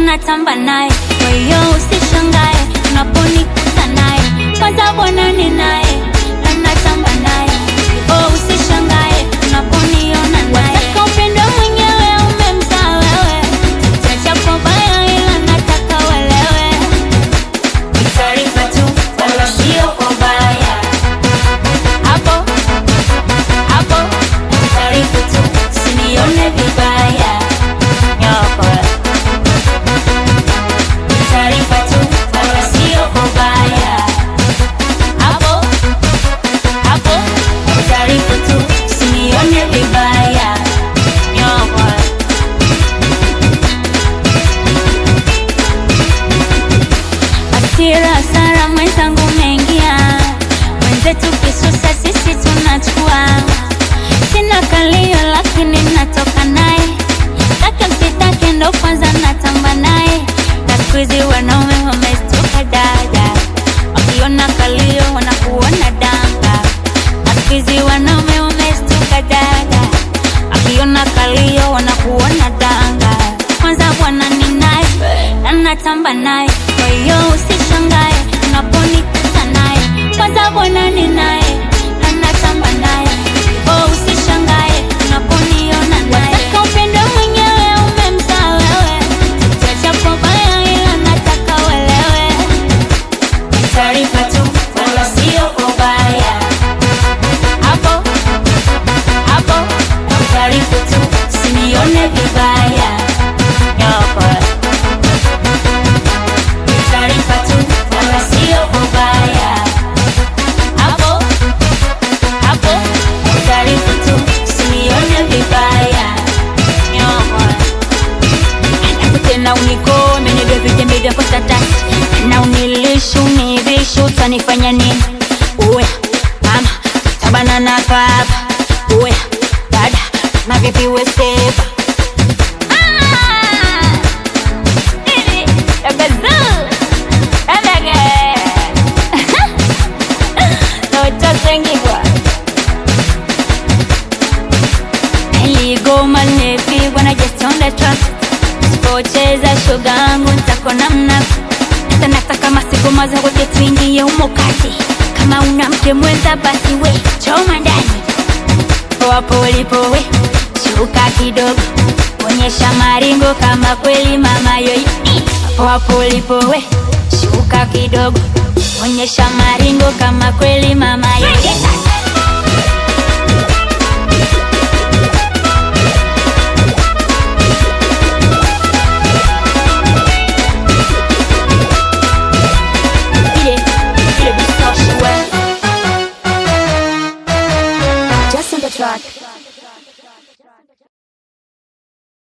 natamba naye. Kwa hiyo usishangae unaponikuta naye, kwanza bwana ni naye na natamba naye. Oh, usishangae unaponiona naye. Wataka upendo mwenyewe umemzaa wewe, chacha kwa baya ila nataka uelewe. Ni taarifa tu wala sio kwa baya. Hapo hapo ni taarifa tu, usinione vibaya. Nyoko ni taarifa tu wala sio kwa baya. Hapo hapo ni taarifa tu, usinione vibaya. Nyoko asira sara mwenzangu mengia, wenzetu kisusa sisi tunachukua. Sina kalio lakini natoka naye, take msitake ndo kwanza natamba naye. Na siku hizi wanaume wamestuka dada, wakiona kalio wanakuona danga. Na siku hizi wanaume wamestuka dada, wakiona kalio wanakuona danga. Kwanza bwana ni naye na natamba naye, kwa hiyo usishangae unaponikuta naye. Kwanza bwana ni naye na natamba naye. Oh, usishangae unaponiona naye. Wataka upendo mwenyewe umemzaa wewe, chacha kwa baya ila nataka uelewe. Ni taarifa tu wala sio kwa baya. Hapo hapo ni taarifa tu, usinione vibaya. Nyoko ni taarifa tu wala sio kwa baya. Hapo hapo ni taarifa tu, usinione vibaya. Nyoko alafu tena unikome nivyo vijembe vyako tatasi, na unilishu nivishu utanifanya nini? Uwe mama tabana na papa, uwe dada mavipi we sepa. Goma nimepigwa na just on the track, sipocheza shoga yangu nitakona mnaku. Sasa nataka masiku maza wote tuingie humo kati, kama una mke mwenza basi we choma ndani. Wapo ulipo we shuka kidogo, onyesha maringo kama kweli mama yoi. Wapo ulipo we shuka kidogo, onyesha maringo kama kweli mama yoi.